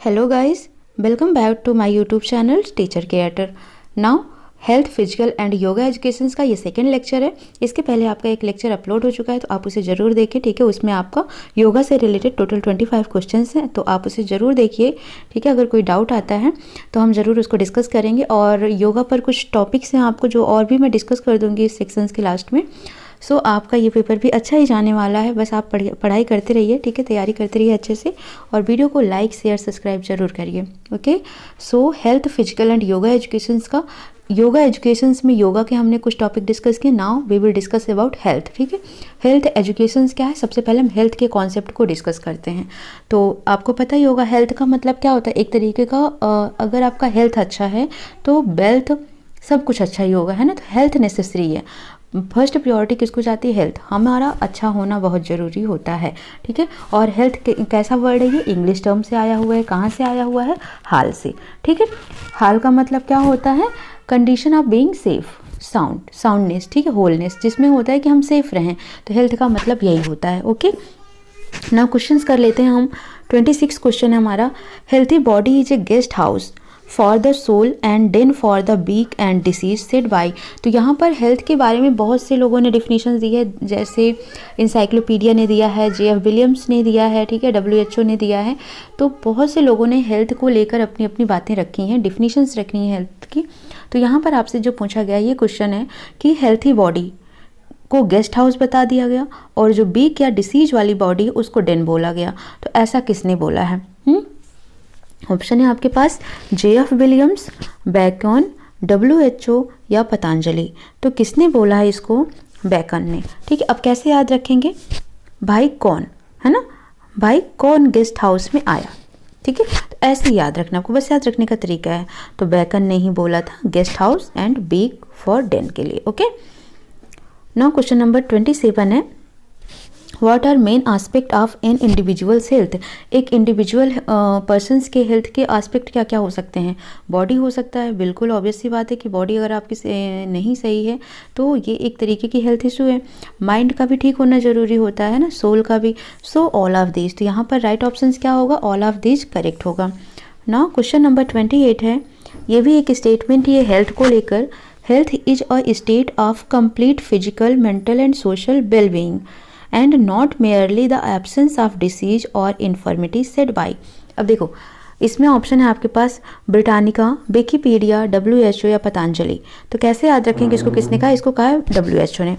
Hello guys, welcome back to my YouTube channel Teacher Creator. Now health physical and yoga educations का ये second lecture है। इसके पहले आपका एक लेक्चर अपलोड हो चुका है, तो आप उसे ज़रूर देखिए, ठीक है। उसमें आपका योगा से रिलेटेड टोटल 25 क्वेश्चंस हैं, तो आप उसे ज़रूर देखिए, ठीक है। अगर कोई डाउट आता है तो हम ज़रूर उसको डिस्कस करेंगे। और योगा पर कुछ टॉपिक्स हैं आपको जो और भी मैं डिस्कस कर दूँगी इस सेक्शंस के लास्ट में। सो आपका ये पेपर भी अच्छा ही जाने वाला है। बस आप पढ़ाई करते रहिए, ठीक है, तैयारी करते रहिए अच्छे से, और वीडियो को लाइक शेयर सब्सक्राइब जरूर करिए। Okay, so health physical and yoga educations का योगा एजुकेशंस में योगा के हमने कुछ टॉपिक डिस्कस किए। Now we will discuss about health, ठीक है। हेल्थ एजुकेशंस क्या है, सबसे पहले हम हेल्थ के कॉन्सेप्ट को डिस्कस करते हैं। तो आपको पता ही होगा हेल्थ का मतलब क्या होता है। एक तरीके का अगर आपका हेल्थ अच्छा है तो वेल्थ सब कुछ अच्छा ही होगा, है ना। तो हेल्थ नेसेसरी है। फर्स्ट प्रायोरिटी किसको जाती है, हेल्थ। हमारा अच्छा होना बहुत ज़रूरी होता है, ठीक है। और हेल्थ कैसा वर्ड है, ये इंग्लिश टर्म से आया हुआ है। कहाँ से आया हुआ है, हाल से, ठीक है। हाल का मतलब क्या होता है, condition of being safe, soundness, ठीक है, होलनेस, जिसमें होता है कि हम सेफ रहें। तो हेल्थ का मतलब यही होता है। ओके, नाउ क्वेश्चंस कर लेते हैं हम। 26 क्वेश्चन है हमारा। Healthy body is a guest house for the soul and then for the week and disease said by. तो यहाँ पर हेल्थ के बारे में बहुत से लोगों ने डिफिनीशन दी है, जैसे इंसाइक्लोपीडिया ने दिया है, J.F. विलियम्स ने दिया है, ठीक है, WHO ने दिया है। तो बहुत से लोगों ने हेल्थ को लेकर अपनी अपनी बातें रखी हैं, डिफिनीशंस रखी हैं हेल्थ की। तो यहाँ पर आपसे जो पूछा गया ये क्वेश्चन है कि हेल्थी बॉडी को गेस्ट हाउस बता दिया गया, और जो वीक या डिसीज वाली बॉडी उसको डेन बोला गया। तो ऐसा किसने बोला है? ऑप्शन है आपके पास J.F. विलियम्स, बैकन, WHO या पतंजलि। तो किसने बोला है इसको? बैकन ने, ठीक है। अब कैसे याद रखेंगे, भाई कौन, है ना, भाई कौन गेस्ट हाउस में आया, ठीक है। तो ऐसे ही याद रखना, आपको बस याद रखने का तरीका है। तो बैकन ने ही बोला था guest house and week for den के लिए। ओके, नाउ क्वेश्चन नंबर 27 है, what are main aspect of an individuals health. एक इंडिविजुअल पर्सनस के हेल्थ के आस्पेक्ट क्या क्या हो सकते हैं? बॉडी हो सकता है, बिल्कुल ऑब्वियस सी बात है कि बॉडी अगर आपकी नहीं सही है तो ये एक तरीके की हेल्थ इशू है। माइंड का भी ठीक होना जरूरी होता है ना, सोल का भी। सो ऑल ऑफ दिस, तो यहाँ पर राइट ऑप्शन क्या होगा, ऑल ऑफ दिस करेक्ट होगा। नाउ क्वेश्चन नंबर 28 है, ये भी एक स्टेटमेंट ये हेल्थ को लेकर। Health is a state of complete physical, mental and social wellbeing and not merely the absence of disease or infirmity said by। अब देखो इसमें ऑप्शन है आपके पास ब्रिटानिका, विकिपीडिया, WHO या पतंजलि। तो कैसे याद रखेंगे इसको, किसने कहा? इसको कहा है WHO ने,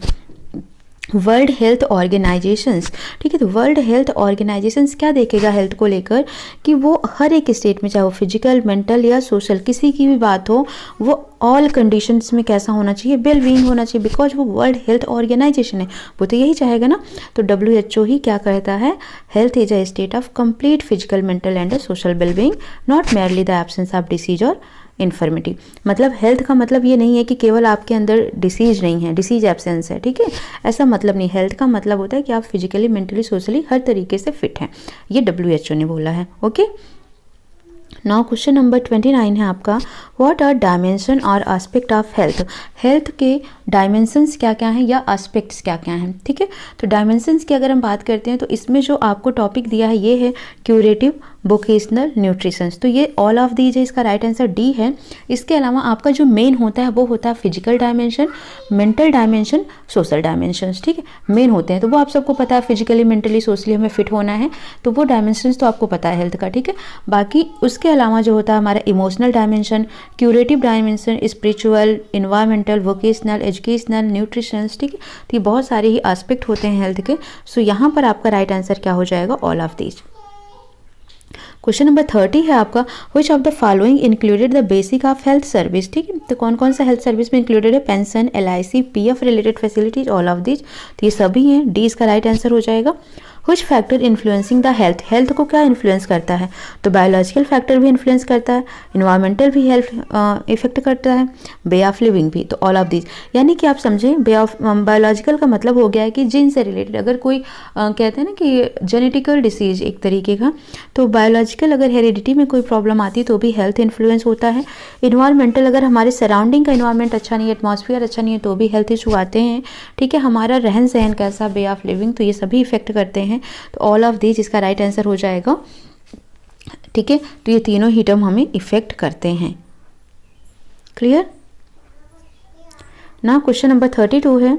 वर्ल्ड हेल्थ ऑर्गेनाइजेशंस, ठीक है। तो वर्ल्ड हेल्थ ऑर्गेनाइजेशंस क्या देखेगा हेल्थ को लेकर कि वो हर एक स्टेट में, चाहे वो फिजिकल, मेंटल या सोशल, किसी की भी बात हो, वो ऑल कंडीशंस में कैसा होना चाहिए, वेल बीइंग होना चाहिए, बिकॉज वो वर्ल्ड हेल्थ ऑर्गेनाइजेशन है, वो तो यही चाहेगा ना। तो WHO ही क्या कहता है, health is a state of complete physical, mental and social well being, not merely the absence of disease और इन्फर्मिटी। मतलब हेल्थ का मतलब ये नहीं है कि केवल आपके अंदर डिसीज नहीं है, डिसीज एब्सेंस है, ठीक है, ऐसा मतलब नहीं। हेल्थ का मतलब होता है कि आप फिजिकली, मेंटली, सोशली हर तरीके से फिट हैं, ये WHO ने बोला है। ओके, नाउ क्वेश्चन नंबर 29 है आपका, व्हाट आर डायमेंशन और एस्पेक्ट ऑफ हेल्थ। हेल्थ के डायमेंशंस क्या क्या हैं या एस्पेक्ट्स क्या क्या हैं, ठीक है। तो डायमेंशंस की अगर हम बात करते हैं तो इसमें जो आपको टॉपिक दिया है ये है क्यूरेटिव, वोकेशनल, न्यूट्रिशंस। तो ये ऑल ऑफ दीज है, इसका राइट आंसर डी है। इसके अलावा आपका जो मेन होता है वो होता है physical dimension, mental dimension, social dimensions, ठीक है, मेन होते हैं। तो वो आप सबको पता है, फिजिकली, मेंटली, सोशली हमें फिट होना है, तो वो डायमेंशंस तो आपको पता है हेल्थ का, ठीक है। बाकी उसके अलावा जो होता है हमारा emotional dimension, curative dimension, spiritual, environmental, vocational, educational, nutritions, ठीक है। तो ये बहुत सारे ही एस्पेक्ट होते हैं हेल्थ के। सो यहाँ पर आपका राइट आंसर क्या हो जाएगा, all of these. Question number 30 है आपका, विच of the following included the basic of health service, ठीक है। तो कौन कौन सा हेल्थ सर्विस में इंक्लूडेड है? Pension, LIC, PF related facilities, all of these. तो ये सभी हैं, डी इसका राइट आंसर हो जाएगा। Which factor influencing the health, health को क्या इन्फ्लुएंस करता है? तो बायोलॉजिकल फैक्टर भी इन्फ्लुएंस करता है, इन्वायरमेंटल भी हेल्थ इफेक्ट करता है, वे ऑफ लिविंग भी। तो ऑल ऑफ दीज, यानी कि आप समझें वे ऑफ बायोलॉजिकल का मतलब हो गया है कि जिन से रिलेटेड, अगर कोई कहते हैं ना कि जेनेटिकल डिसीज एक तरीके का, तो बायोलॉजिकल अगर हेरिडिटी में कोई प्रॉब्लम आती है तो भी हेल्थ इन्फ्लुएंस होता है। इन्वायरमेंटल, अगर हमारे सराउंडिंग का इन्वायरमेंट अच्छा नहीं है, एटमॉस्फेयर अच्छा नहीं है, तो भी हेल्थ इशू आते हैं, ठीक है। हमारा रहन सहन कैसा, वे ऑफ लिविंग, तो ये सभी इफेक्ट करते हैं। तो ऑल ऑफ दीज इसका राइट आंसर हो जाएगा ठीक है। तो ये तीनों ही टर्म हमें इफेक्ट करते हैं। क्लियर। नाउ क्वेश्चन नंबर 32 है,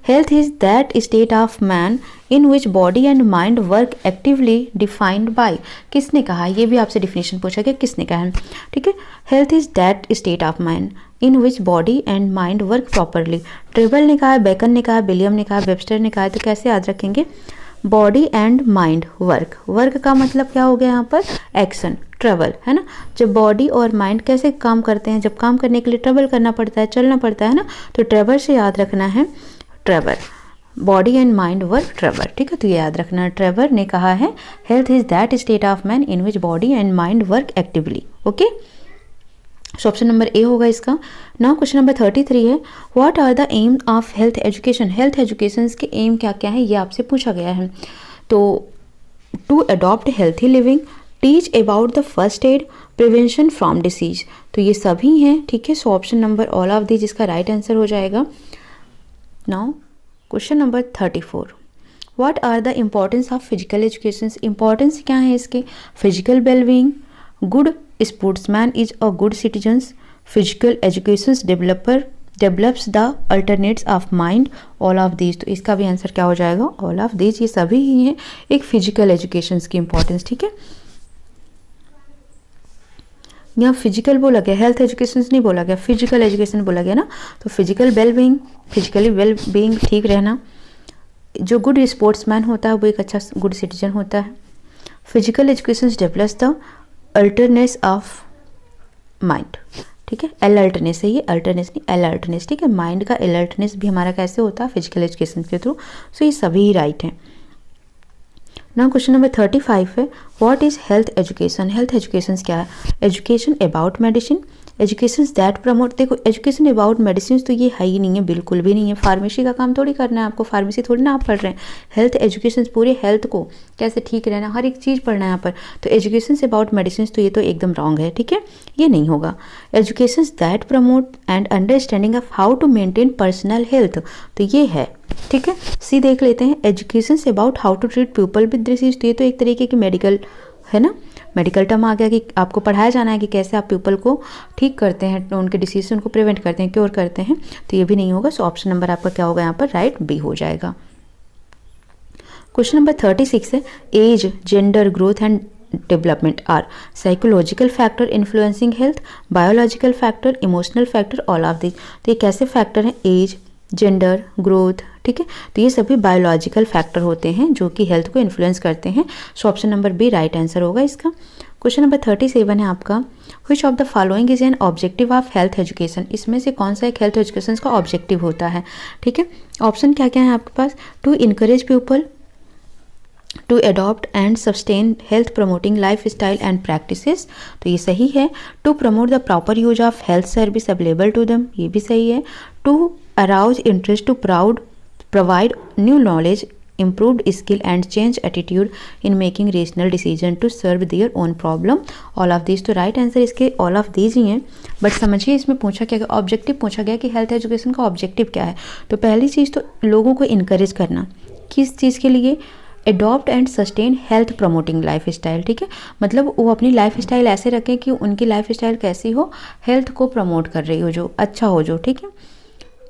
health is that state of man in which body and mind work actively defined by. किसने कहा, ये भी आपसे डिफिनेशन पूछा गया, किसने कहा है, ठीक है। Health is that state of man in which body and mind work properly. ट्रेबल ने कहा, बेकन ने कहा, विलियम ने कहा, वेबस्टर ने कहा, तो कैसे याद रखेंगे, body and mind work. Work का मतलब क्या हो गया यहाँ पर, एक्शन, ट्रेवल, है ना। जब बॉडी और माइंड कैसे काम करते हैं, जब काम करने के लिए ट्रेवल करना पड़ता है, चलना पड़ता है ना, तो ट्रेवल से याद रखना है travel, body and mind work travel, ठीक है। तो ये याद रखना, ट्रेवल ने कहा है health is that state of man in which body and mind work actively. Okay, so option number A होगा इसका। नाउ क्वेश्चन नंबर 33 है, what are the aim of health education. Health education के aim क्या क्या है, ये आपसे पूछा गया है। तो to adopt healthy living, teach about the first aid, prevention from disease. तो ये सभी हैं, ठीक है। So option number all of this इसका राइट आंसर हो जाएगा। Now question number 34, what are the importance of physical education. Importance क्या है इसके, physical wellbeing, good sportsman is a good citizens, physical education develops the alternates of mind, all of these. तो इसका भी answer क्या हो जाएगा, ऑल ऑफ दीज। ये सभी ही हैं एक फिजिकल एजुकेशन की इंपॉर्टेंस, ठीक है। यहाँ फिजिकल बोला गया, हेल्थ एजुकेशन नहीं बोला गया, फिजिकल एजुकेशन बोला गया ना। तो फिजिकल वेलबींग, फिजिकली वेलबींग ठीक रहना, जो गुड स्पोर्ट्समैन होता है वो एक अच्छा गुड सिटीजन होता है। Physical education develops the alertness of mind, ठीक है। अलर्टनेस है ये, अल्टरनेस नहीं, अलर्टनेस, ठीक है। माइंड का अलर्टनेस भी हमारा कैसे होता है, फिजिकल एजुकेशन के थ्रू। सो ये सभी ही राइट हैं। नाउ क्वेश्चन नंबर 35 है, what is health education. Health education क्या है, education about medicine, education that promote. देखो एजुकेशन अबाउट मेडिसिन तो ये है ही नहीं है, बिल्कुल भी नहीं है। फार्मेसी का काम थोड़ी करना है आपको, फार्मेसी थोड़ी ना आप पढ़ रहे हैं। हेल्थ एजुकेशन पूरे हेल्थ को कैसे ठीक रहना, हर एक चीज़ पढ़ना है यहाँ पर। तो एजुकेशन अबाउट मेडिसिन तो ये तो एकदम रॉन्ग है, ठीक है, ये नहीं होगा। Education that promote and understanding of how to maintain personal health, तो ये है, ठीक है। सी देख लेते हैं, education about how to treat people with disease. तो ये तो एक तरीके की मेडिकल है ना, मेडिकल टर्म आ गया कि आपको पढ़ाया जाना है कि कैसे आप पीपल को ठीक करते हैं, उनके डिसीज से उनको प्रिवेंट करते हैं, क्योर करते हैं। तो ये भी नहीं होगा। सो ऑप्शन नंबर आपका क्या होगा यहाँ पर, राइट बी हो जाएगा। क्वेश्चन नंबर 36 है, age, gender, growth and development are psychological factor influencing health, biological factor, emotional factor, all of this. तो ये कैसे फैक्टर हैं, एज, जेंडर, ग्रोथ, ठीक है। तो ये सभी बायोलॉजिकल फैक्टर होते हैं जो कि हेल्थ को इन्फ्लुएंस करते हैं। So option number B right answer होगा इसका। क्वेश्चन नंबर 37 है आपका, which of the following is an objective of health education. इसमें से कौन सा एक हेल्थ एजुकेशन का ऑब्जेक्टिव होता है, ठीक है। ऑप्शन क्या क्या है आपके पास, to encourage people to adopt and sustain health promoting life style and practices, तो ये सही है। To promote the proper use of health service available to them, ये भी सही है। To arouse interest to provide new knowledge, improved skill and change attitude in making rational decision to serve their own problem, all of these। तो right answer इसके all of these ही हैं। But समझिए इसमें पूछा क्या, ऑब्जेक्टिव पूछा गया कि हेल्थ एजुकेशन का ऑब्जेक्टिव क्या है। तो पहली चीज़ तो लोगों को इनकरेज करना, किस चीज़ के लिए, adopt and sustain health promoting life style, ठीक है। मतलब वो अपनी लाइफ स्टाइल ऐसे रखें कि उनकी लाइफ स्टाइल कैसी हो, हेल्थ को प्रमोट कर रही हो, जो अच्छा हो, जो ठीक है।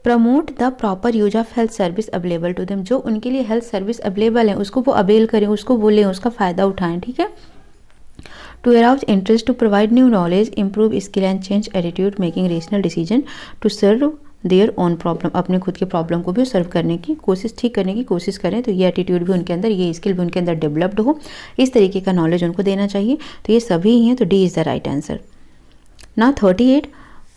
Promote the proper use of health service available to them, जो उनके लिए हेल्थ सर्विस अवेलेबल है उसको वो अवेल करें, उसको बोलें, उसका फ़ायदा उठाएं, ठीक है। To arouse interest to provide new knowledge, improve skill and change attitude, making rational decision to serve their own problem. अपने खुद के प्रॉब्लम को भी सर्व करने की कोशिश, ठीक करने की कोशिश करें। तो ये एटीट्यूड भी उनके अंदर, ये स्किल भी उनके अंदर डेवलप्ड हो, इस तरीके का नॉलेज उनको देना चाहिए। तो ये सभी ही हैं, तो D is the right answer. Now 38,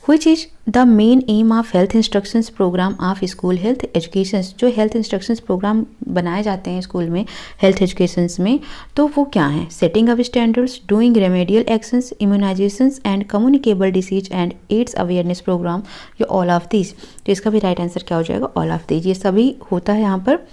which is the main aim of health instructions program of school health education। जो हेल्थ इंस्ट्रक्शंस प्रोग्राम बनाए जाते हैं स्कूल में हेल्थ एजुकेशंस में, तो वो क्या हैं, setting up standards, doing remedial actions, immunisations and communicable disease and AIDS awareness programme, ये ऑल ऑफ दिस। तो इसका भी राइट आंसर क्या हो जाएगा, ऑल ऑफ दिस। ये सभी होता है यहाँ पर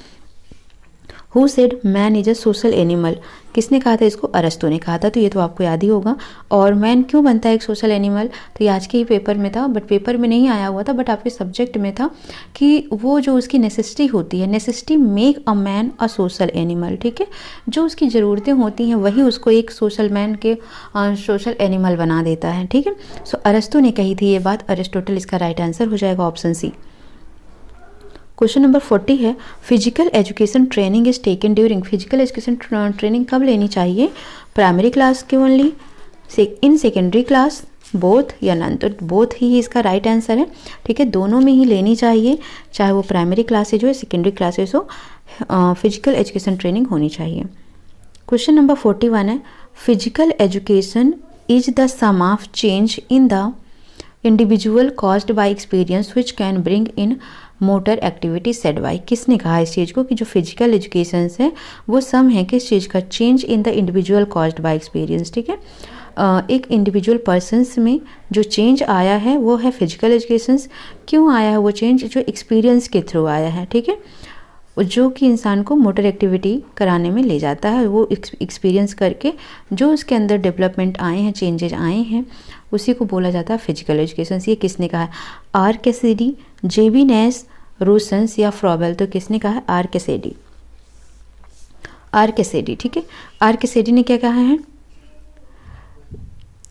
who said man is a social animal? किसने कहा था इसको? अरस्तु ने कहा था, तो ये तो आपको याद ही होगा। और मैन क्यों बनता है एक सोशल एनिमल? तो ये आज के ही पेपर में था, बट पेपर में नहीं आया हुआ था, बट आपके सब्जेक्ट में था कि वो जो उसकी नेसेसिटी होती है, necessity make a man a social animal, ठीक है। जो उसकी ज़रूरतें होती हैं वही उसको एक सोशल मैन के सोशल एनिमल बना देता है, ठीक है। सो अरस्तु ने कही थी ये बात, अरिस्टोटल इसका राइट आंसर हो जाएगा ऑप्शन सी। क्वेश्चन नंबर 40 है, physical education training is taken during? Physical education training कब लेनी चाहिए? प्राइमरी क्लास के only, in secondary class, both या नन? तो बोथ ही इसका राइट आंसर है, ठीक है। दोनों में ही लेनी चाहिए, चाहे वो प्राइमरी क्लासेज हो, सेकेंडरी क्लासेज हो, फिजिकल एजुकेशन ट्रेनिंग होनी चाहिए। क्वेश्चन नंबर 41 है, physical education is the sum of change in the individual caused by experience which can bring in motor activity said by? किसने कहा इस चीज़ को कि जो फिजिकल एजुकेशन है वो सम है किस चीज़ का? Change in the individual caused by experience, ठीक है। एक इंडिविजुअल पर्सन्स में जो चेंज आया है वो है फिजिकल एजुकेशन। क्यों आया है वो चेंज? जो एक्सपीरियंस के थ्रू आया है, ठीक है, जो कि इंसान को मोटर एक्टिविटी कराने में ले जाता है। वो एक्सपीरियंस करके जो उसके अंदर डेवलपमेंट आए हैं, चेंजेज आए हैं, उसी को बोला जाता है फिजिकल एजुकेशन। ये किसने कहा है? आर कैसिडी, जेबी नेस, रोसन्स या फ्रॉबेल? तो किसने कहा है? आर कैसिडी, आर कैसिडी, ठीक है। आर कैसिडी ने क्या कहा है?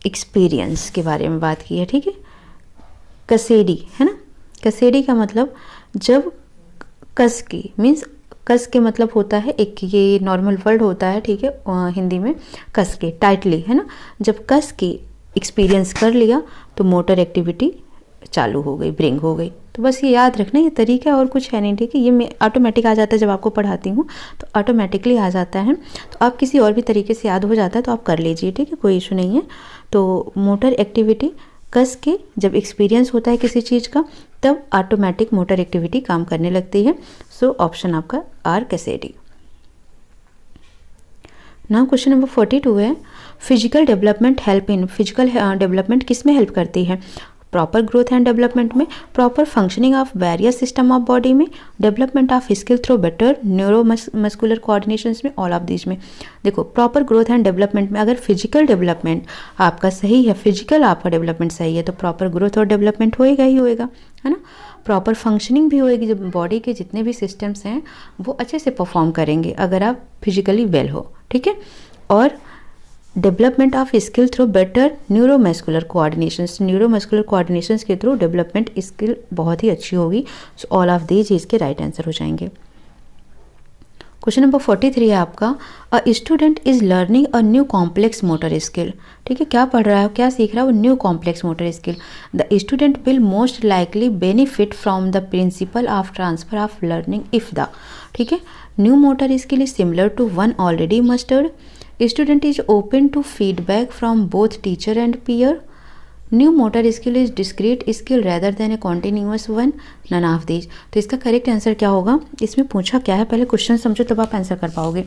एक्सपीरियंस के बारे में बात की है, ठीक है। कैसिडी है ना, कैसिडी का मतलब जब कस की, मीन्स कस के मतलब होता है एक, ये नॉर्मल वर्ड होता है, ठीक है, हिंदी में कस के, टाइटली, है ना। जब कस के एक्सपीरियंस कर लिया तो मोटर एक्टिविटी चालू हो गई, ब्रिंग हो गई। तो बस ये याद रखना, ये तरीका और कुछ है नहीं, ठीक है। ये ऑटोमेटिक आ जाता है, जब आपको पढ़ाती हूँ तो ऑटोमेटिकली आ जाता है। तो आप किसी और भी तरीके से याद हो जाता है तो आप कर लीजिए, ठीक है, कोई इशू नहीं है। तो मोटर एक्टिविटी कस के जब एक्सपीरियंस होता है किसी चीज़ का, तब ऑटोमेटिक मोटर एक्टिविटी काम करने लगती है। सो ऑप्शन आपका आर कैसिडी। नाउ क्वेश्चन नंबर 42 है, physical development help in? Physical development किस में हेल्प करती है? प्रॉपर ग्रोथ एंड डेवलपमेंट में, proper functioning of various system of body में, development of skill through better neuro muscular coordinations में, ऑल ऑफ दिस में। देखो, प्रॉपर ग्रोथ एंड डेवलपमेंट में अगर फिजिकल डेवलपमेंट आपका सही है, फिजिकल आपका डेवलपमेंट सही है, तो प्रॉपर ग्रोथ और डेवलपमेंट होएगा ही होएगा, है ना। प्रॉपर फंक्शनिंग भी होएगी, जब बॉडी के जितने भी सिस्टम्स हैं वो अच्छे से परफॉर्म करेंगे अगर आप फिजिकली वेल हो, ठीक है। और development of skill through better neuromuscular coordinations, neuromuscular coordinations के थ्रू डेवलपमेंट स्किल बहुत ही अच्छी होगी। सो ऑल ऑफ दीज इसके राइट आंसर हो जाएंगे। क्वेश्चन नंबर 43 है आपका, a student is learning a new complex motor skill, ठीक है। क्या पढ़ रहा है, क्या सीख रहा है? वो new complex motor skill. The student will most likely benefit from the principle of transfer of learning if the, ठीक है, new motor skill is similar to one already mastered. Student is open to feedback from both teacher and peer. New motor skill is discrete skill rather than a continuous one. None of these. तो इसका correct answer क्या होगा? इसमें पूछा क्या है, पहले question समझो तब आप आंसर कर पाओगे।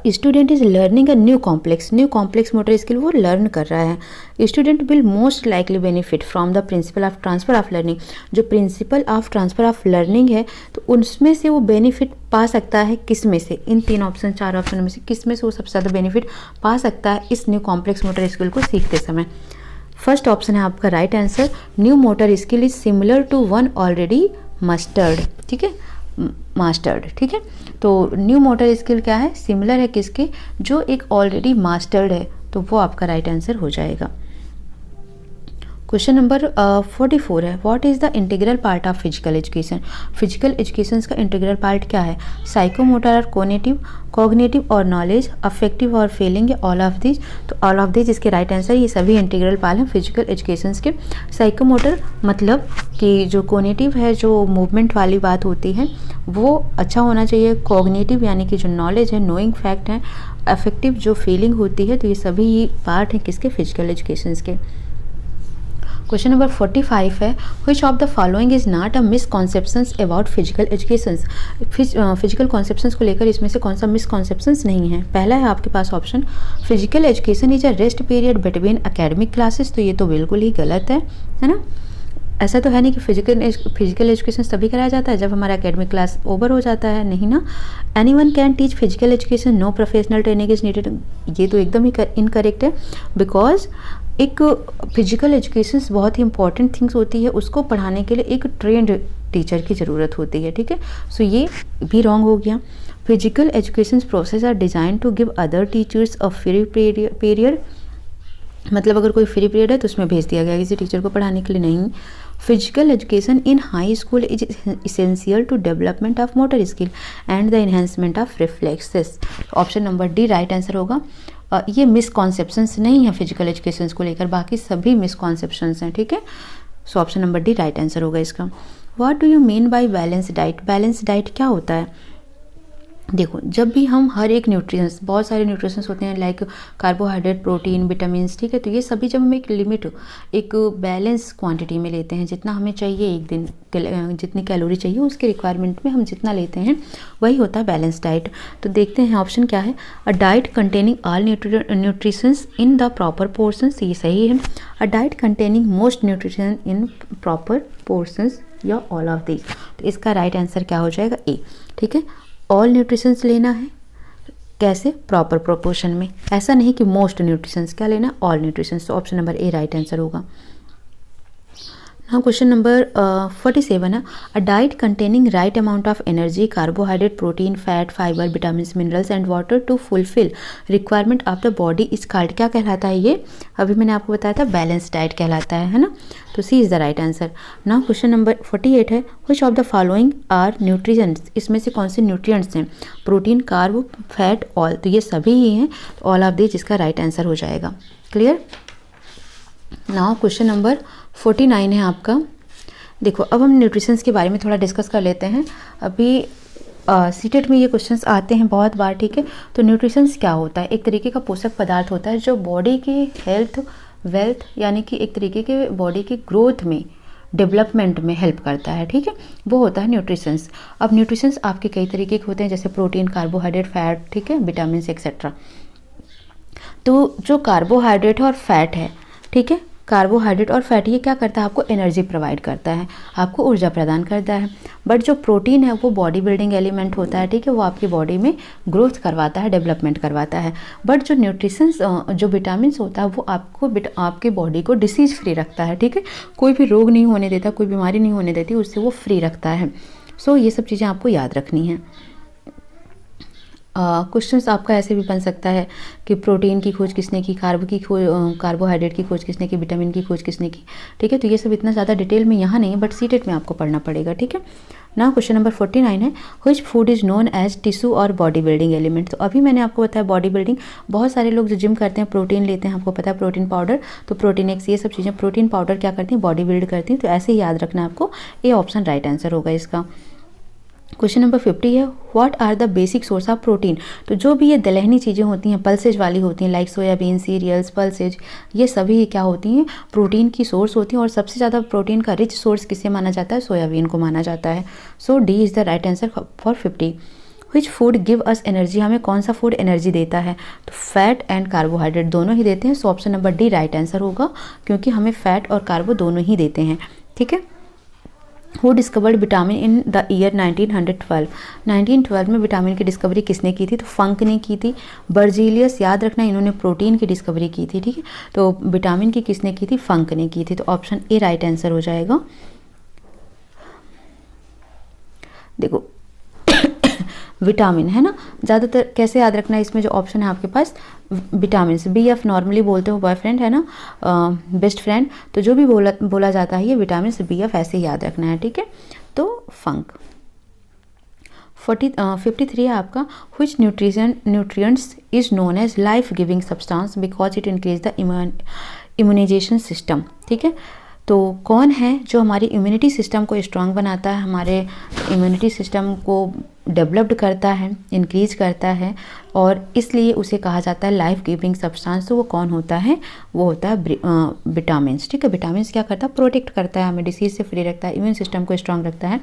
Student is learning a new complex motor skill, वो लर्न कर रहा है। Student will most likely benefit from the principle of transfer of learning, जो principle of transfer of learning है तो उसमें से वो बेनिफिट पा सकता है किस में से? इन 3 ऑप्शन 4 ऑप्शन में से किस में से वो सबसे ज़्यादा बेनिफिट पा सकता है इस न्यू कॉम्प्लेक्स मोटर स्किल को सीखते समय? फर्स्ट ऑप्शन है आपका right answer, new motor skill is similar to one already mastered, ठीक है, मास्टर्ड, ठीक है। तो न्यू मोटर स्किल क्या है? सिमिलर है किसके? जो एक ऑलरेडी मास्टर्ड है, तो वो आपका राइट आंसर हो जाएगा। क्वेश्चन नंबर 44 है, what is the integral part of physical education? Physical education का इंटीग्रल पार्ट क्या है? साइकोमोटर और कॉग्निटिव और नॉलेज, अफेक्टिव और फीलिंग, ऑल ऑफ दिस। तो ऑल ऑफ दिस इसके राइट आंसर, ये सभी इंटीग्रल पार्ट हैं फिजिकल एजुकेशन के। साइकोमोटर मतलब कि जो कॉग्निटिव है, जो मूवमेंट वाली बात होती है वो अच्छा होना चाहिए। कॉग्निटिव यानी कि जो नॉलेज है, नोइंग फैक्ट है। अफेक्टिव जो फीलिंग होती है, तो ये सभी पार्ट हैं किसके? फिजिकल एजुकेशन के। क्वेश्चन नंबर 45 है, which of the following is not a misconceptions about physical education? Physical conceptions को लेकर इसमें से कौन सा मिसकॉन्सेप्शंस नहीं है? पहला है आपके पास option, physical education is a rest period between academic classes, तो ये तो बिल्कुल ही गलत है ना। ऐसा तो है नहीं कि फिजिकल एजुकेशन तभी कराया जाता है जब हमारा एकेडमिक क्लास ओवर हो जाता है, नहीं ना। Anyone can teach physical education, no professional training is needed, ये तो एकदम ही इनकरेक्ट है। बिकॉज एक फिजिकल एजुकेशन बहुत ही इंपॉर्टेंट थिंग्स होती है, उसको पढ़ाने के लिए एक ट्रेंड टीचर की ज़रूरत होती है, ठीक है। सो ये भी रॉन्ग हो गया। Physical education process are design to give other teachers a free period, मतलब अगर कोई फ्री पीरियड है तो उसमें भेज दिया गया किसी टीचर को पढ़ाने के लिए, नहीं। Physical education in high school is essential to development of motor skill and the enhancement of reflexes. Option number D right answer होगा। ये मिसकॉन्सेप्शंस नहीं है फिजिकल एजुकेशन को लेकर, बाकी सभी मिसकॉन्सेप्शंस हैं, ठीक है। So option number D right answer होगा इसका। What do you mean by balance diet? Balance diet क्या होता है? देखो, जब भी हम हर एक न्यूट्रिशंस, बहुत सारे न्यूट्रिशंस होते हैं लाइक कार्बोहाइड्रेट, प्रोटीन, विटामिन्स, ठीक है, तो ये सभी जब हम एक लिमिट, एक बैलेंस क्वांटिटी में लेते हैं, जितना हमें चाहिए एक दिन, जितनी कैलोरी चाहिए उसके रिक्वायरमेंट में हम जितना लेते हैं वही होता है बैलेंस डाइट। तो देखते हैं ऑप्शन क्या है। A diet containing all nutritions in the proper portions, ये सही है। A diet containing most nutrition in proper portions या ऑल ऑफ दीज, तो इसका राइट आंसर क्या हो जाएगा? ए, ठीक है। ऑल न्यूट्रिशंस लेना है, कैसे? प्रॉपर प्रोपोर्शन में, ऐसा नहीं कि मोस्ट न्यूट्रिशंस, क्या लेना? All nutritions. तो option number A right answer होगा। नाउ क्वेश्चन नंबर 47 है। A diet containing right amount of energy, carbohydrate, protein, fat, fibre, vitamin, minerals and water to fulfil requirement of the body is called, क्या कहलाता है ये? अभी मैंने आपको बताया था बैलेंस डाइट कहलाता है ना। तो C is the right answer. Now question number 48 है। Which of the following are nutrients, इसमें से कौन से न्यूट्रिएंट्स हैं? प्रोटीन, कार्ब, फैट, ऑल, तो ये सभी ही हैं, ऑल ऑफ दिस जिसका राइट आंसर हो जाएगा। क्लियर। नाउ क्वेश्चन नंबर 49 है आपका। देखो, अब हम न्यूट्रिशंस के बारे में थोड़ा डिस्कस कर लेते हैं। अभी सीटेट में ये क्वेश्चंस आते हैं बहुत बार, ठीक है। तो न्यूट्रिशंस क्या होता है? एक तरीके का पोषक पदार्थ होता है जो बॉडी की हेल्थ, वेल्थ, यानी कि एक तरीके के बॉडी की ग्रोथ में, डेवलपमेंट में हेल्प करता है, ठीक है, वो होता है न्यूट्रिशंस। अब न्यूट्रिशंस आपके कई तरीके के होते हैं, जैसे प्रोटीन, कार्बोहाइड्रेट, फैट, ठीक है, विटामिन एक्सेट्रा। तो जो कार्बोहाइड्रेट और फैट है, ठीक है, कार्बोहाइड्रेट और फैट ये क्या करता है? आपको एनर्जी प्रोवाइड करता है, आपको ऊर्जा प्रदान करता है। बट जो प्रोटीन है वो बॉडी बिल्डिंग एलिमेंट होता है, ठीक है, वो आपकी बॉडी में ग्रोथ करवाता है, डेवलपमेंट करवाता है। बट जो न्यूट्रिशंस, जो विटामिन होता है वो आपके बॉडी को डिसीज फ्री रखता है, ठीक है, कोई भी रोग नहीं होने देता, कोई बीमारी नहीं होने देती, उससे वो फ्री रखता है। सो ये सब चीज़ें आपको याद रखनी है। क्वेश्चंस आपका ऐसे भी बन सकता है कि प्रोटीन की खोज किसने की, कार्बोहाइड्रेट की खोज किसने की, विटामिन की खोज किसने की, ठीक है। तो ये सब इतना ज़्यादा डिटेल में यहाँ नहीं है, बट सीटेट में आपको पढ़ना पड़ेगा, ठीक है ना। क्वेश्चन नंबर 49 है। Which food is known as tissue और बॉडी बिल्डिंग एलिमेंट। तो अभी मैंने आपको बताया बॉडी बिल्डिंग, बहुत सारे लोग जो जिम करते हैं प्रोटीन लेते हैं, आपको पता है प्रोटीन पाउडर, तो प्रोटीन एक्स, ये सब चीज़ें, प्रोटीन पाउडर क्या करती हैं? बॉडी बिल्ड करती हैं। तो ऐसे ही याद रखना आपको, ये ऑप्शन राइट आंसर होगा इसका। क्वेश्चन नंबर 50 है। What are the basic source of protein. तो जो भी ये दलहनी चीज़ें होती हैं, पल्सेज वाली होती हैं, लाइक सोयाबीन, सीरियल्स, पल्सेज, ये सभी क्या होती हैं? प्रोटीन की सोर्स होती हैं। और सबसे ज़्यादा प्रोटीन का रिच सोर्स किसे माना जाता है? सोयाबीन को माना जाता है। So D is the right answer for 50। Which food give us energy, हमें कौन सा फूड एनर्जी देता है? तो फैट एंड कार्बोहाइड्रेट दोनों ही देते हैं। So option number D right answer होगा, क्योंकि हमें फैट और कार्बो दोनों ही देते हैं, ठीक है। Who discovered vitamin in the year 1912। 1912 में विटामिन की डिस्कवरी किसने की थी? तो फंक ने की थी। बर्जीलियस, याद रखना, इन्होंने प्रोटीन की डिस्कवरी की थी, ठीक है। तो विटामिन की किसने की थी? फंक ने की थी। तो ऑप्शन ए राइट आंसर हो जाएगा। देखो विटामिन है ना, ज़्यादातर कैसे याद रखना है, इसमें जो ऑप्शन है आपके पास विटामिन, BF नॉर्मली बोलते हो, बॉयफ्रेंड है ना, बेस्ट फ्रेंड, तो जो भी बोला जाता है ये विटामिन BF ऐसे ही याद रखना है, ठीक है। तो फंक। 53 है आपका। Which nutrients is known as life giving substance because it increase the immunization system, ठीक है। तो कौन है जो हमारी इम्यूनिटी सिस्टम को स्ट्रांग बनाता है, हमारे इम्यूनिटी सिस्टम को डेवलप्ड करता है, इंक्रीज करता है, और इसलिए उसे कहा जाता है लाइफ गिविंग सब्सटेंस। तो वो कौन होता है? वो होता है विटामिन, ठीक है। विटामिन क्या करता है? प्रोटेक्ट करता है, हमें डिसीज से फ्री रखता है, इम्यून सिस्टम को स्ट्रांग रखता है।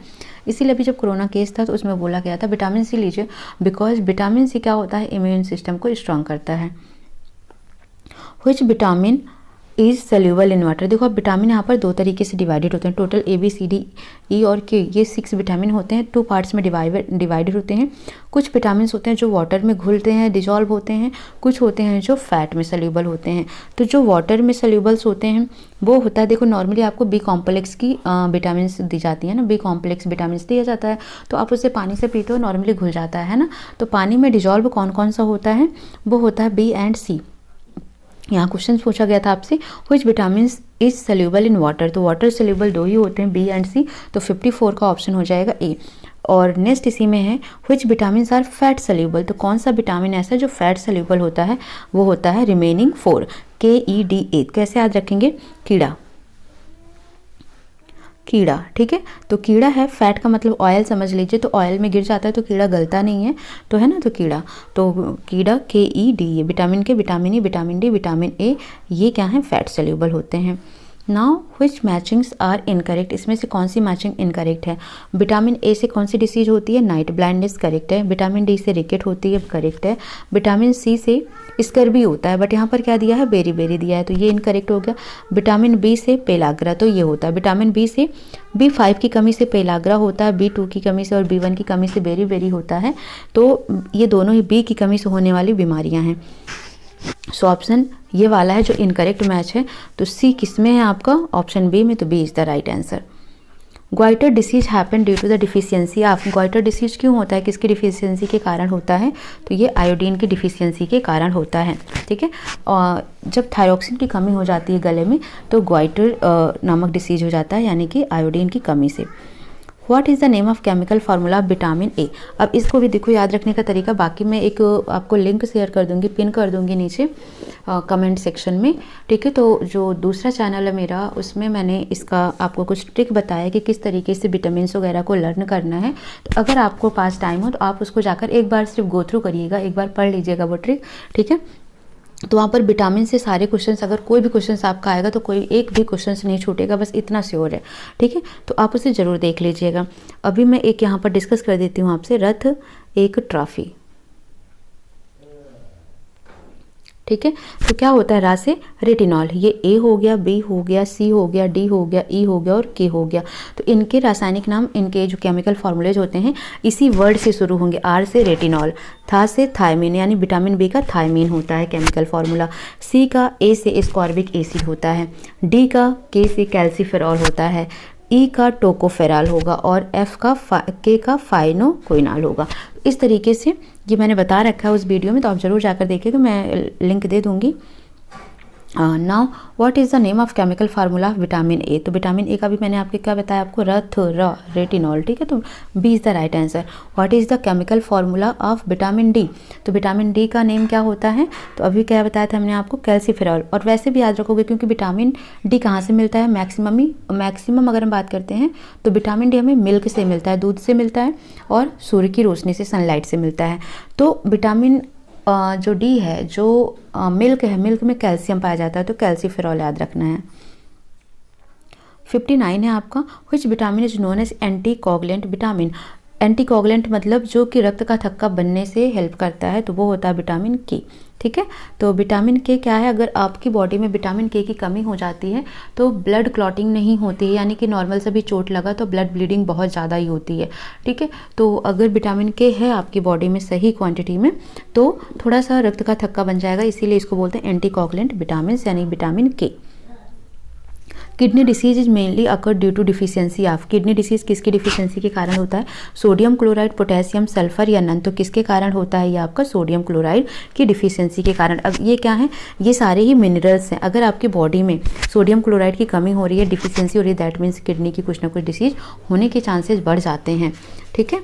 इसीलिए अभी जब कोरोना केस था तो उसमें बोला गया था विटामिन सी लीजिए, बिकॉज विटामिन सी क्या होता है? इम्यून सिस्टम को स्ट्रांग करता है। Which vitamin is soluble in water. देखो अब विटामिन यहाँ पर दो तरीके से डिवाइडेड होते हैं, टोटल ABCDE और K, ये 6 विटामिन होते हैं, 2 पार्ट्स में डिवाइडेड होते हैं। कुछ विटामिन होते हैं जो वाटर में घुलते हैं, डिजॉल्व होते हैं, कुछ होते हैं जो फैट में सोल्यूबल होते हैं। तो जो वाटर में सोल्यूबल्स होते हैं वो होता है, देखो नॉर्मली आपको बी कॉम्प्लेक्स की विटामिन दी जाती है ना, बी कॉम्प्लेक्स विटामिन दिया जाता है, तो आप उसे पानी से पीते हो, नॉर्मली घुल जाता है ना। तो पानी में डिजॉल्व कौन कौन सा होता है, वो होता है B एंड C। यहाँ क्वेश्चन पूछा गया था आपसे which vitamin is soluble in water, तो वाटर सोल्यूबल 2 ही होते हैं, B एंड C, तो 54 का ऑप्शन हो जाएगा A। और नेक्स्ट इसी में है which vitamin are fat soluble, तो कौन सा विटामिन ऐसा जो फैट सोल्यूबल होता है, वो होता है रिमेनिंग 4, KEDA। कैसे याद रखेंगे, कीड़ा, कीड़ा, ठीक है। तो कीड़ा है, फैट का मतलब ऑयल समझ लीजिए, तो ऑयल में गिर जाता है तो कीड़ा गलता नहीं है, तो है ना, तो कीड़ा, तो कीड़ा KEDA। Vitamin K vitamin E, vitamin D, vitamin A, ये क्या है, फैट सोल्यूबल होते हैं। Now which matchings are incorrect, इसमें से कौन सी मैचिंग इनकरेक्ट है। विटामिन A से कौन सी डिसीज होती है, नाइट ब्लाइंडनेस, करेक्ट है। विटामिन D से रिकेट होती है, करेक्ट है। विटामिन C से स्कर्वी होता है, बट यहाँ पर क्या दिया है, बेरी बेरी दिया है, तो ये इनकरेक्ट हो गया। विटामिन B से पेलाग्रा, तो ये होता है। विटामिन B से B5 की कमी से पेलाग्रा होता है, B2 की कमी से और B1 की कमी से बेरी बेरी होता है, तो ये दोनों ही B की कमी से होने वाली बीमारियाँ हैं। सो ऑप्शन ये वाला है जो इनकरेक्ट मैच है, तो C किस में है आपका, ऑप्शन B में, तो B is the right answer. Goitre disease happen due to the deficiency of, goitre disease क्यों होता है, किसकी डिफिशियंसी के कारण होता है, तो ये आयोडीन की डिफिशियंसी के कारण होता है, ठीक है। और जब थायरॉक्सिन की कमी हो जाती है गले में, तो ग्वाइटर नामक डिसीज हो जाता है, यानी कि आयोडीन की कमी से। What is the name of chemical formula of vitamin A, अब इसको भी देखो याद रखने का तरीका, बाकी मैं एक आपको लिंक शेयर कर दूंगी, पिन कर दूंगी नीचे कमेंट सेक्शन में, ठीक है। तो जो दूसरा चैनल है मेरा, उसमें मैंने इसका आपको कुछ ट्रिक बताया कि किस तरीके से विटामिन वगैरह को लर्न करना है। तो अगर आपको पास टाइम हो तो आप उसको जाकर एक बार सिर्फ गो थ्रू करिएगा, एक बार पढ़ लीजिएगा वो ट्रिक, ठीक है। तो वहाँ पर विटामिन से सारे क्वेश्चंस, अगर कोई भी क्वेश्चंस आपका आएगा तो कोई एक भी क्वेश्चंस नहीं छूटेगा, बस इतना श्योर है, ठीक है। तो आप उसे ज़रूर देख लीजिएगा। अभी मैं एक यहाँ पर डिस्कस कर देती हूँ आपसे, रथ एक ट्रॉफी, ठीक है। तो क्या होता है, रा से रेटिनॉल, ये A हो गया, B हो गया, C हो गया, D हो गया, E हो गया और K हो गया। तो इनके रासायनिक नाम, इनके जो केमिकल फॉर्मूलेज होते हैं इसी वर्ड से शुरू होंगे। R से रेटिनॉल, था से थायमिन, यानी विटामिन B का थायमिन होता है केमिकल फार्मूला। C का A से एस्कॉर्बिक एसिड होता है, D का K से कैल्सीफेरॉल होता है, E का टोकोफेरॉल होगा और K का फाइनोक्विनॉल होगा। इस तरीके से ये मैंने बता रखा है उस वीडियो में, तो आप ज़रूर जाकर देखिएगा, मैं लिंक दे दूँगी। Now what is the name of chemical formula of vitamin A, तो विटामिन A का भी मैंने आपको क्या बताया, आपको रेटिनॉल, ठीक है, तो B is the right answer. What is the chemical formula of vitamin D, तो विटामिन D का नेम क्या होता है, तो अभी क्या बताया था हमने आपको, कैल्सीफेरॉल। और वैसे भी याद रखोगे क्योंकि विटामिन D कहाँ से मिलता है, मैक्सिमम अगर हम बात करते हैं तो विटामिन D हमें मिल्क से मिलता है, दूध से मिलता है और सूर्य की रोशनी से, सनलाइट से मिलता है। तो विटामिन जो D है, जो मिल्क है, मिल्क में कैल्शियम पाया जाता है, तो कैल्सीफेरॉल याद रखना है। 59 है आपका, which vitamin is known as anticoagulant vitamin, anticoagulant मतलब जो कि रक्त का थक्का बनने से हेल्प करता है, तो वो होता है विटामिन K, ठीक है। तो विटामिन K क्या है, अगर आपकी बॉडी में विटामिन K की कमी हो जाती है तो ब्लड क्लॉटिंग नहीं होती है, यानी कि नॉर्मल से भी चोट लगा तो ब्लड ब्लीडिंग बहुत ज़्यादा ही होती है, ठीक है। तो अगर विटामिन K है आपकी बॉडी में सही क्वांटिटी में तो थोड़ा सा रक्त का थक्का बन जाएगा, इसीलिए इसको बोलते हैं एंटी कोगुलेंट विटामिन, यानी vitamin K। Kidney disease is mainly occur due to deficiency of, kidney disease किसकी डिफिशियंसी के कारण होता है, सोडियम क्लोराइड, पोटेशियम, सल्फर या नन, तो किसके कारण होता है, ये आपका सोडियम क्लोराइड की डिफिशियंसी के कारण। अब ये क्या है, ये सारे ही मिनरल्स हैं, अगर आपकी बॉडी में सोडियम क्लोराइड की कमी हो रही है, डिफिशियंसी हो रही है, दैट मीन्स किडनी की कुछ ना कुछ डिसीज होने के चांसेस बढ़ जाते हैं, ठीक है।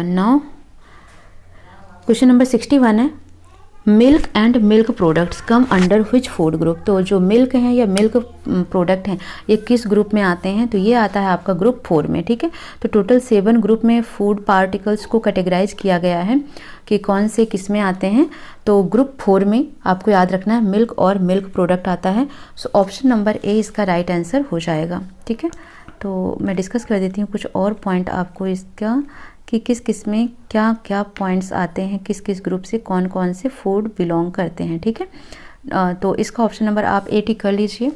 नाउ क्वेश्चन नंबर 61 है, milk and milk products come under which food group, तो जो मिल्क हैं या मिल्क प्रोडक्ट हैं ये किस ग्रुप में आते हैं, तो ये आता है आपका ग्रुप 4 में, ठीक है। तो टोटल 7 ग्रुप में फूड पार्टिकल्स को कैटेगराइज किया गया है कि कौन से किस में आते हैं, तो ग्रुप 4 में आपको याद रखना है मिल्क और मिल्क प्रोडक्ट आता है। सो ऑप्शन नंबर A इसका राइट आंसर हो जाएगा, ठीक है। तो मैं डिस्कस कर देती हूँ कुछ और पॉइंट आपको इसका, कि किस किस में क्या क्या पॉइंट्स आते हैं, किस किस ग्रुप से कौन कौन से फूड बिलोंग करते हैं, ठीक है। तो इसका ऑप्शन नंबर आप 8 ही कर लीजिए।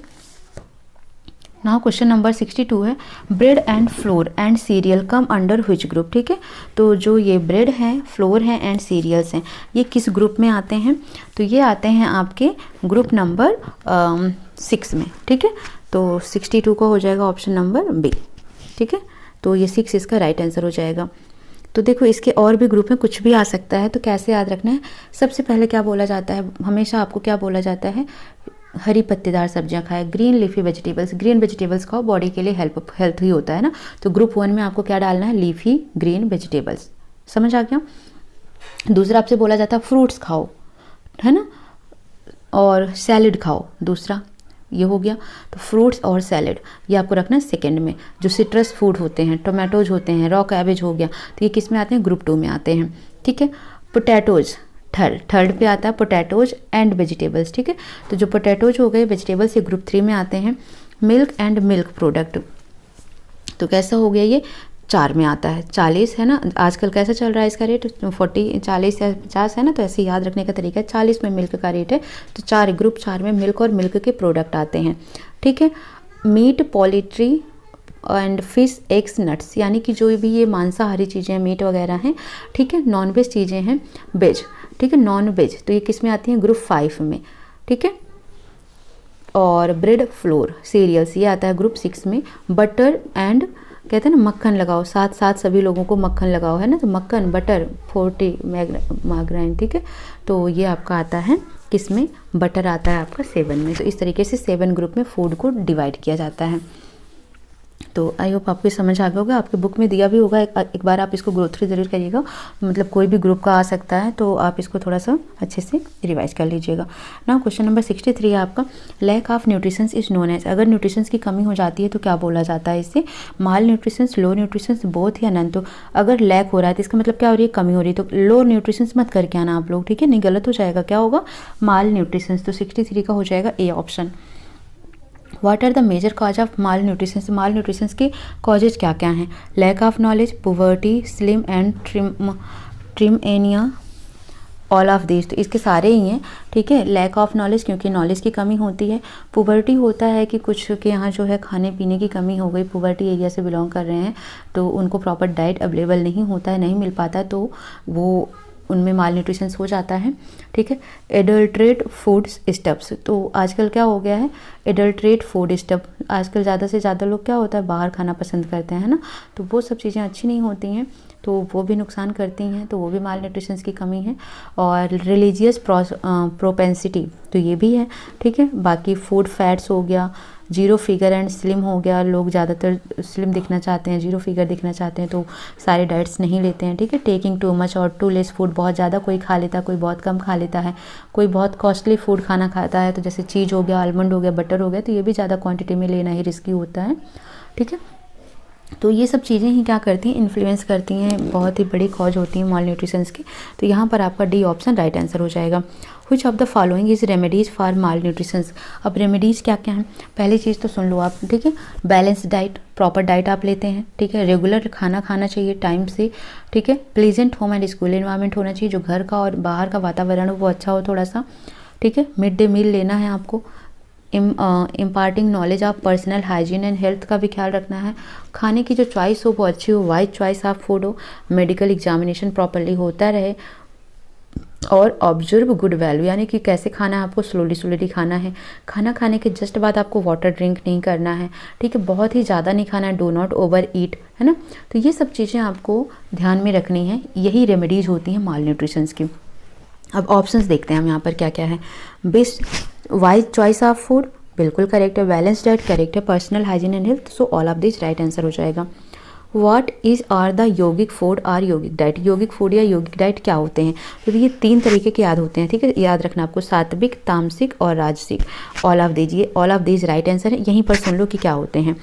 नाउ क्वेश्चन नंबर 62 है, bread and floor and serial come under which group. ठीक है, तो जो ये ब्रेड हैं, फ्लोर हैं एंड सीरियल्स हैं, ये किस ग्रुप में आते हैं? तो ये आते हैं आपके ग्रुप नंबर 6 में। ठीक है, तो 62 का हो जाएगा ऑप्शन नंबर बी। ठीक है, तो ये 6 इसका राइट आंसर हो जाएगा। तो देखो इसके और भी ग्रुप में कुछ भी आ सकता है, तो कैसे याद रखना है? सबसे पहले क्या बोला जाता है, हमेशा आपको क्या बोला जाता है, हरी पत्तेदार सब्जियां खाएं, green leafy vegetables, green vegetables खाओ, बॉडी के लिए हेल्थ ही होता है ना। तो ग्रुप 1 में आपको क्या डालना है, लीफी ग्रीन वेजिटेबल्स। समझ आ गया? दूसरा आपसे बोला जाता है फ्रूट्स खाओ, है ना, और सैलेड खाओ, दूसरा ये हो गया। तो फ्रूट्स और सैलेड ये आपको रखना है सेकंड में। जो सिट्रस फूड होते हैं, टोमेटोज होते हैं, रॉ कैबेज हो गया, तो ये किस में आते हैं, ग्रुप 2 में आते हैं। ठीक है, पोटैटोज थर्ड पे आता है, पोटैटोज एंड वेजिटेबल्स। ठीक है, तो जो पोटैटोज हो गए, वेजिटेबल्स, ये ग्रुप 3 में आते हैं। मिल्क एंड मिल्क प्रोडक्ट, तो कैसा हो गया, ये 4 में आता है। 40 है ना, आजकल कैसा चल रहा है इसका रेट, 40, 40 या 50 है ना, तो ऐसे याद रखने का तरीका है। 40 में मिल्क का रेट है, तो 4 ग्रुप 4 में मिल्क और मिल्क के प्रोडक्ट आते हैं। ठीक है, meat, poultry and fish, eggs, nuts, यानी कि जो भी ये मांसाहारी चीज़ें हैं, मीट वगैरह हैं। ठीक है, नॉन वेज चीज़ें हैं, वेज। ठीक है, नॉन वेज, तो ये किस में आती हैं, ग्रुप 5 में। ठीक है, और ब्रेड, फ्लोर, सीरियल्स, ये आता है ग्रुप 6 में। बटर एंड, कहते हैं ना मक्खन लगाओ, साथ साथ सभी लोगों को मक्खन लगाओ, है ना, तो मक्खन, बटर, 40 मार्गारीन। ठीक है, तो ये आपका आता है किस में, बटर आता है आपका 7 में। तो इस तरीके से 7 ग्रुप में फूड को डिवाइड किया जाता है। तो आई होप आपको समझ आ गया होगा, आपके बुक में दिया भी होगा, एक बार आप इसको गो थ्रू ज़रूर करिएगा, मतलब कोई भी ग्रुप का आ सकता है, तो आप इसको थोड़ा सा अच्छे से रिवाइज कर लीजिएगा। नाउ क्वेश्चन नंबर 63 है आपका, lack of nutritions is known as, अगर न्यूट्रिशंस की कमी हो जाती है तो क्या बोला जाता है इसे, माल न्यूट्रिशंस, लो न्यूट्रिशंस, बोथ या नन। तो अगर लैक हो रहा है तो इसका मतलब क्या हो रही है, कमी हो रही है, तो लो न्यूट्रिशंस मत करके आना आप लोग। ठीक है, नहीं, गलत हो जाएगा, क्या होगा, माल न्यूट्रिशंस। तो 63 का हो जाएगा A option. What are the major cause of malnutritions, malnutritions के कॉजेज क्या क्या हैं, lack of knowledge, poverty, slim and trim एनिया, ऑल ऑफ दिस। तो इसके सारे ही हैं। ठीक है, लैक ऑफ नॉलेज क्योंकि नॉलेज की कमी होती है, पुवर्टी होता है कि कुछ के यहाँ जो है खाने पीने की कमी हो गई, पुवर्टी एरिया से बिलोंग कर रहे हैं, तो उनको प्रॉपर डाइट अवेलेबल नहीं होता है, नहीं मिल पाता है, तो वो उनमें माल न्यूट्रिशंस हो जाता है। ठीक है, एडल्ट्रेट फूड्स स्टफ्स, तो आजकल क्या हो गया है, एडल्ट्रेट फूड स्टफ, आजकल ज़्यादा से ज़्यादा लोग क्या होता है, बाहर खाना पसंद करते हैं ना, तो वो सब चीज़ें अच्छी नहीं होती हैं, तो वो भी नुकसान करती हैं, तो वो भी माल न्यूट्रिशंस की कमी है। और रिलीजियस प्रोपेंसिटी, तो ये भी है। ठीक है, बाकी फूड फैट्स हो गया, जीरो फिगर एंड स्लिम हो गया, लोग ज़्यादातर स्लिम दिखना चाहते हैं, जीरो फिगर दिखना चाहते हैं, तो सारे डाइट्स नहीं लेते हैं। ठीक है, टेकिंग टू मच और टू लेस फूड, बहुत ज़्यादा कोई खा लेता है, कोई बहुत कम खा लेता है, कोई बहुत कॉस्टली फूड खाना खाता है, तो जैसे चीज़ हो गया, आलमंड हो गया, बटर हो गया, तो ये भी ज़्यादा क्वांटिटी में लेना ही रिस्की होता है। ठीक है, तो ये सब चीज़ें ही क्या करती हैं, इन्फ्लुएंस करती हैं, बहुत ही बड़ी कॉज होती हैं माल न्यूट्रिशंस की। तो यहाँ पर आपका डी ऑप्शन राइट आंसर हो जाएगा। Which of the following is remedies for mall nutritions, अब रेमेडीज़ क्या क्या हैं, पहली चीज़ तो सुन लो आप। ठीक है, बैलेंस डाइट, प्रॉपर डाइट आप लेते हैं। ठीक है, रेगुलर खाना खाना चाहिए टाइम से। ठीक है, pleasant home and school environment होना चाहिए, जो घर का और बाहर का वातावरण हो वो अच्छा हो थोड़ा सा। ठीक है, मिड डे मील लेना है आपको। Imparting knowledge of personal hygiene and health का भी ख्याल रखना है। खाने की जो चॉइस हो वो अच्छी हो, वाइड चॉइस ऑफ फूड हो, मेडिकल एग्जामिनेशन प्रॉपरली होता रहे, और ऑब्जर्व गुड वैल्यू, यानी कि कैसे खाना है आपको, स्लोली खाना है। खाना खाने के जस्ट बाद आपको वाटर ड्रिंक नहीं करना है। ठीक है, बहुत ही ज़्यादा नहीं खाना है, डो नॉट ओवर ईट, है ना। तो ये सब चीज़ें आपको ध्यान में रखनी है, यही रेमेडीज़ होती हैं माल न्यूट्रिशंस की। अब ऑप्शंस देखते हैं हम यहाँ पर क्या क्या है। Best wise choice of food, बिल्कुल करेक्ट है। बैलेंस डाइट करेक्ट है। Personal hygiene and health, so all of this right answer हो जाएगा। What is are the yogic food are yogic diet, yogic food या योगिक डाइट क्या होते हैं, तो ये 3 तरीके के याद होते हैं। ठीक है, याद रखना आपको, सात्विक, तामसिक और राजसिक। ऑल ऑफ दीजिए, all of these right answer है। यहीं पर सुन लो कि क्या होते हैं।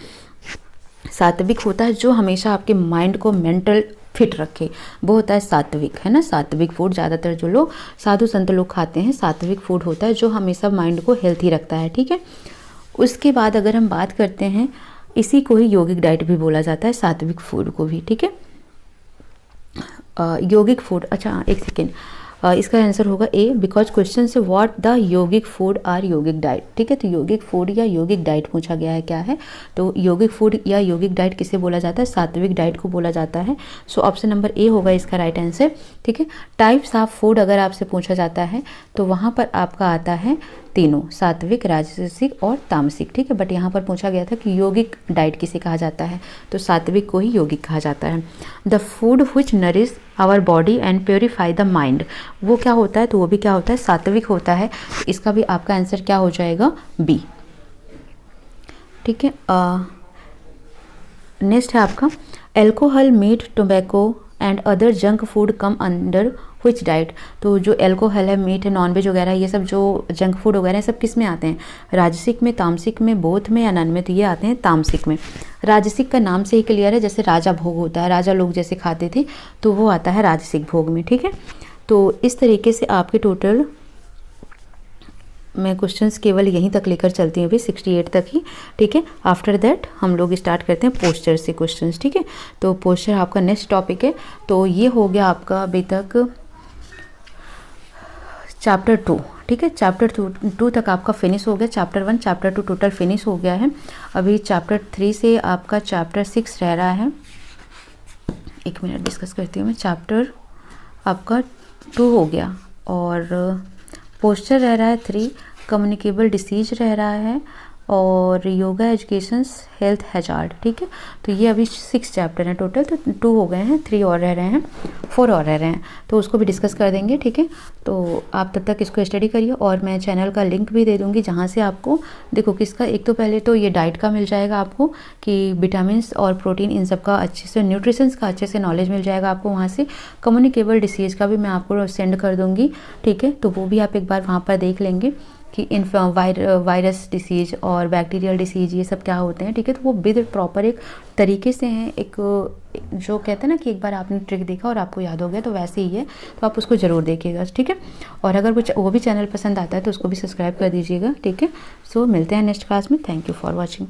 सात्विक होता है जो हमेशा आपके माइंड को मेंटल फिट रखे, वो होता है सात्विक, है ना। सात्विक फूड ज़्यादातर जो लोग साधु संत लोग खाते हैं, सात्विक फूड होता है जो हमेशा माइंड को हेल्थी रखता है। ठीक है, उसके बाद अगर हम बात करते हैं, इसी को ही योगिक डाइट भी बोला जाता है, सात्विक फूड को भी। ठीक है, योगिक फूड, अच्छा एक सेकेंड, इसका आंसर होगा ए, बिकॉज क्वेश्चन से what the yogic food are yogic diet. ठीक है, तो योगिक फूड या योगिक डाइट पूछा गया है क्या है, तो योगिक फूड या योगिक डाइट किसे बोला जाता है, सात्विक डाइट को बोला जाता है। सो ऑप्शन नंबर ए होगा इसका राइट आंसर। ठीक है, टाइप्स ऑफ फूड अगर आपसे पूछा जाता है तो वहाँ पर आपका आता है तीनों, सात्विक, राजसिक और तामसिक। ठीक है, बट यहाँ पर पूछा गया था कि योगिक डाइट किसे कहा जाता है, तो सात्विक को ही योगिक कहा जाता है। The food which nourish our body and purify the mind, वो क्या होता है, तो वो भी क्या होता है, सात्विक होता है। इसका भी आपका आंसर क्या हो जाएगा, बी। ठीक है, नेक्स्ट है आपका alcohol, meat, tobacco and other junk food come under which diet. तो जो एल्कोहल है, मीट है, नॉनवेज वगैरह, ये सब जो जंक फूड वगैरह सब किस में आते हैं, राजसिक में, तामसिक में, बोथ में या नन में, तो ये आते हैं तामसिक में। राजसिक का नाम से ही क्लियर है, जैसे राजा भोग होता है, राजा लोग जैसे खाते थे, तो वो आता है राजसिक भोग में। ठीक है, तो इस तरीके से आपके टोटल मैं क्वेश्चंस केवल यहीं तक लेकर चलती हूँ अभी 68 तक ही। ठीक है, आफ्टर दैट हम लोग स्टार्ट करते हैं पोस्चर से क्वेश्चंस। ठीक है, तो पोस्चर आपका नेक्स्ट टॉपिक है। तो ये हो गया आपका अभी तक चैप्टर 2। ठीक है, चैप्टर 2 तक आपका फिनिश हो गया। चैप्टर 1, चैप्टर 2 टोटल फिनिश हो गया है। अभी चैप्टर 3 से आपका चैप्टर 6 रह रहा है। एक मिनट डिस्कस करती हूँ मैं। चैप्टर आपका 2 हो गया और पोस्चर रह रहा है 3, कम्युनिकेबल डिसीज रह रहा है और योगा एजुकेशंस हेल्थ हैजार्ड। ठीक है, तो ये अभी 6 चैप्टर हैं टोटल, तो 2 हो गए हैं, 3 और रह रहे हैं, 4 और रह रहे हैं, तो उसको भी डिस्कस कर देंगे। ठीक है, तो आप तब तक इसको स्टडी करिए और मैं चैनल का लिंक भी दे दूँगी जहाँ से आपको देखो किसका, एक तो पहले तो ये डाइट का मिल जाएगा आपको कि विटामिन और प्रोटीन इन सब का अच्छे से, न्यूट्रिशंस का अच्छे से नॉलेज मिल जाएगा आपको वहाँ से। कम्युनिकेबल डिसीज़ का भी मैं आपको सेंड कर दूँगी। ठीक है, तो वो भी आप एक बार वहाँ पर देख लेंगे कि वायरस डिसीज और बैक्टीरियल डिसीज ये सब क्या होते हैं। ठीक है, तो वो विद प्रॉपर एक तरीके से हैं, एक जो कहते हैं ना कि एक बार आपने ट्रिक देखा और आपको याद हो गया, तो वैसे ही है, तो आप उसको ज़रूर देखिएगा। ठीक है, और अगर वो भी चैनल पसंद आता है तो उसको भी सब्सक्राइब कर दीजिएगा। ठीक है, सो मिलते हैं नेक्स्ट क्लास में। Thank you for watching.